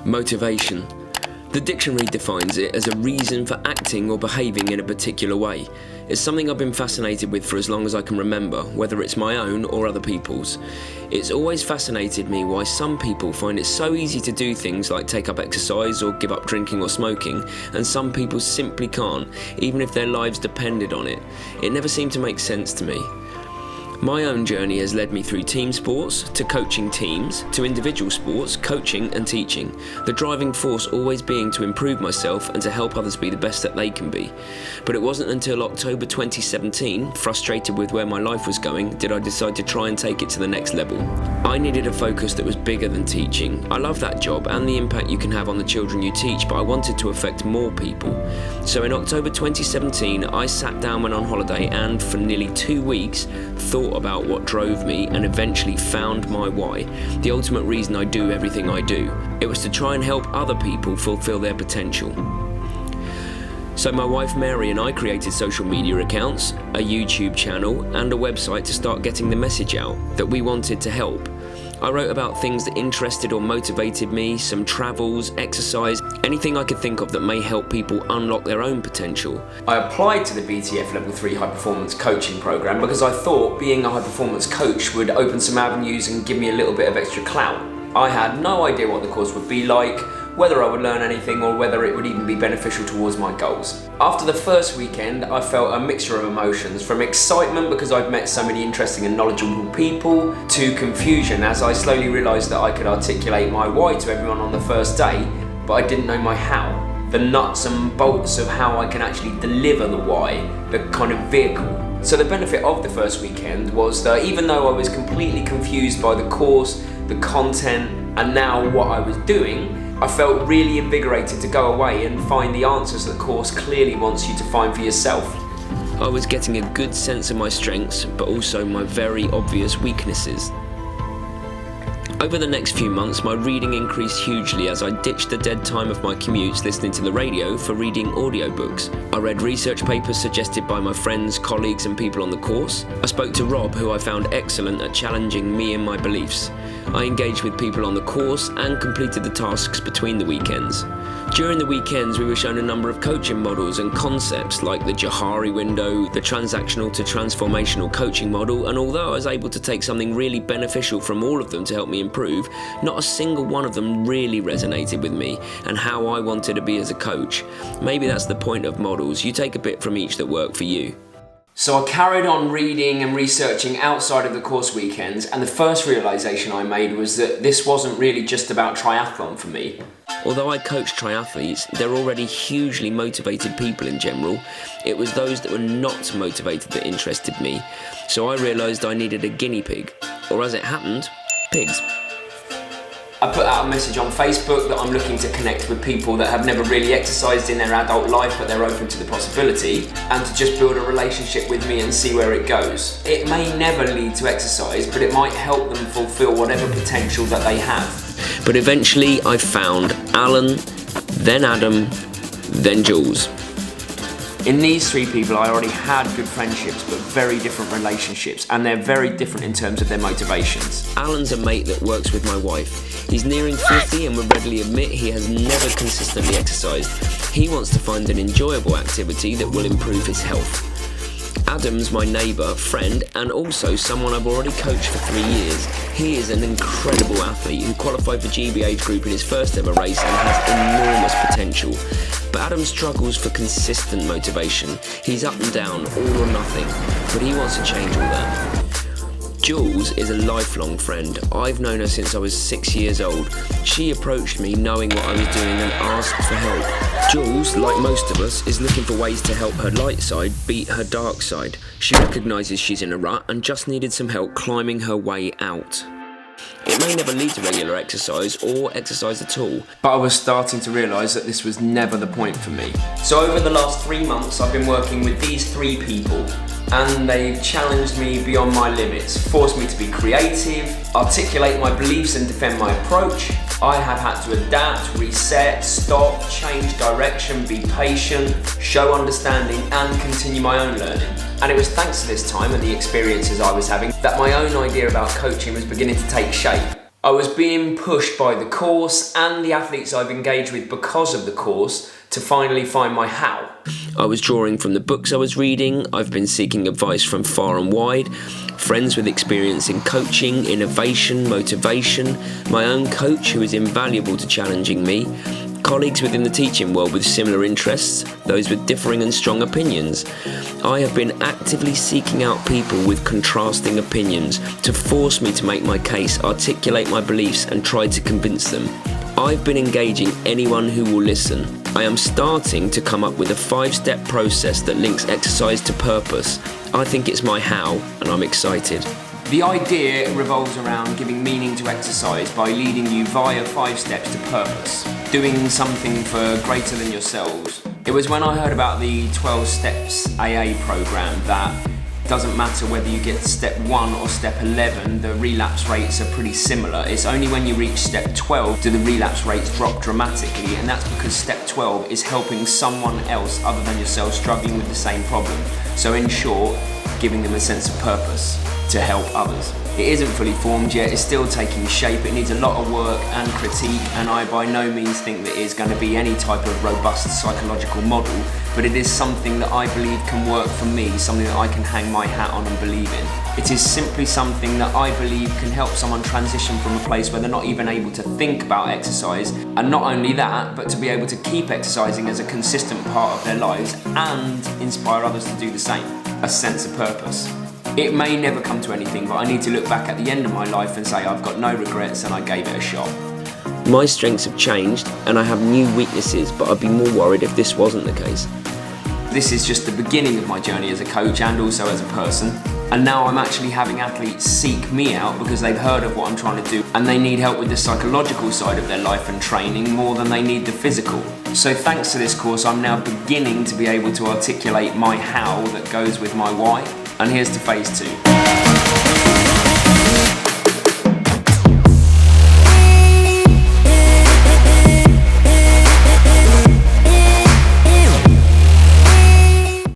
Motivation. The dictionary defines it as a reason for acting or behaving in a particular way. It's something I've been fascinated with for as long as I can remember, whether it's my own or other people's. It's always fascinated me why some people find it so easy to do things like take up exercise or give up drinking or smoking, and some people simply can't, even if their lives depended on it. It never seemed to make sense to me. My own journey has led me through team sports, to coaching teams, to individual sports, coaching and teaching. The driving force always being to improve myself and to help others be the best that they can be. But it wasn't until October 2017, frustrated with where my life was going, did I decide to try and take it to the next level. I needed a focus that was bigger than teaching. I love that job and the impact you can have on the children you teach, but I wanted to affect more people. So in October 2017, I sat down, went on holiday, and for nearly 2 weeks, thought about what drove me and eventually found my why, the ultimate reason I do everything I do. It was to try and help other people fulfill their potential. So my wife Mary and I created social media accounts, a YouTube channel and a website to start getting the message out that we wanted to help. I wrote about things that interested or motivated me, some travels, exercise, anything I could think of that may help people unlock their own potential. I applied to the BTF Level 3 High Performance Coaching Programme because I thought being a high performance coach would open some avenues and give me a little bit of extra clout. I had no idea what the course would be like, whether I would learn anything or whether it would even be beneficial towards my goals. After the first weekend, I felt a mixture of emotions, from excitement because I'd met so many interesting and knowledgeable people, to confusion as I slowly realised that I could articulate my why to everyone on the first day, but I didn't know my how, the nuts and bolts of how I can actually deliver the why, the kind of vehicle. So the benefit of the first weekend was that even though I was completely confused by the course, the content, and now what I was doing, I felt really invigorated to go away and find the answers that the course clearly wants you to find for yourself. I was getting a good sense of my strengths, but also my very obvious weaknesses. Over the next few months, my reading increased hugely as I ditched the dead time of my commutes listening to the radio for reading audiobooks. I read research papers suggested by my friends, colleagues and people on the course. I spoke to Rob, who I found excellent at challenging me and my beliefs. I engaged with people on the course and completed the tasks between the weekends. During the weekends, we were shown a number of coaching models and concepts like the Johari window, the transactional to transformational coaching model, and although I was able to take something really beneficial from all of them to help me improve, not a single one of them really resonated with me and how I wanted to be as a coach. Maybe that's the point of models. You take a bit from each that work for you. So I carried on reading and researching outside of the course weekends, and the first realisation I made was that this wasn't really just about triathlon for me. Although I coach triathletes, they're already hugely motivated people in general. It was those that were not motivated that interested me. So I realised I needed a guinea pig, or as it happened, pigs. I put out a message on Facebook that I'm looking to connect with people that have never really exercised in their adult life but they're open to the possibility, and to just build a relationship with me and see where it goes. It may never lead to exercise, but it might help them fulfill whatever potential that they have. But eventually I found Alan, then Adam, then Jules. In these three people, I already had good friendships, but very different relationships, and they're very different in terms of their motivations. Alan's a mate that works with my wife. He's nearing 50 and will readily admit he has never consistently exercised. He wants to find an enjoyable activity that will improve his health. Adam's my neighbour, friend, and also someone I've already coached for 3 years. He is an incredible athlete who qualified for GB age group in his first ever race and has enormous potential. But Adam struggles for consistent motivation. He's up and down, all or nothing, but he wants to change all that. Jules is a lifelong friend. I've known her since I was 6 years old. She approached me knowing what I was doing and asked for help. Jules, like most of us, is looking for ways to help her light side beat her dark side. She recognises she's in a rut and just needed some help climbing her way out. It may never lead to regular exercise or exercise at all, but I was starting to realise that this was never the point for me. So over the last 3 months I've been working with these three people, and they've challenged me beyond my limits, forced me to be creative, articulate my beliefs and defend my approach. I have had to adapt, reset, stop, change direction, be patient, show understanding and continue my own learning. And it was thanks to this time and the experiences I was having that my own idea about coaching was beginning to take shape. I was being pushed by the course and the athletes I've engaged with because of the course to finally find my how. I was drawing from the books I was reading. I've been seeking advice from far and wide, friends with experience in coaching, innovation, motivation, my own coach who is invaluable to challenging me, colleagues within the teaching world with similar interests, those with differing and strong opinions. I have been actively seeking out people with contrasting opinions to force me to make my case, articulate my beliefs, and try to convince them. I've been engaging anyone who will listen. I am starting to come up with a 5-step process that links exercise to purpose. I think it's my how, and I'm excited. The idea revolves around giving meaning to exercise by leading you via 5 steps to purpose, doing something for greater than yourselves. It was when I heard about the 12 Steps AA program that it doesn't matter whether you get to step 1 or step 11, the relapse rates are pretty similar. It's only when you reach step 12 do the relapse rates drop dramatically, and that's because step 12 is helping someone else other than yourself struggling with the same problem. So in short, giving them a sense of purpose to help others. It isn't fully formed yet, it's still taking shape, it needs a lot of work and critique, and I by no means think that it is going to be any type of robust psychological model, but it is something that I believe can work for me, something that I can hang my hat on and believe in. It is simply something that I believe can help someone transition from a place where they're not even able to think about exercise, and not only that, but to be able to keep exercising as a consistent part of their lives and inspire others to do the same. A sense of purpose. It may never come to anything, but I need to look back at the end of my life and say I've got no regrets and I gave it a shot. My strengths have changed and I have new weaknesses, but I'd be more worried if this wasn't the case. This is just the beginning of my journey as a coach and also as a person. And now I'm actually having athletes seek me out because they've heard of what I'm trying to do and they need help with the psychological side of their life and training more than they need the physical. So thanks to this course, I'm now beginning to be able to articulate my how that goes with my why. And here's to phase 2.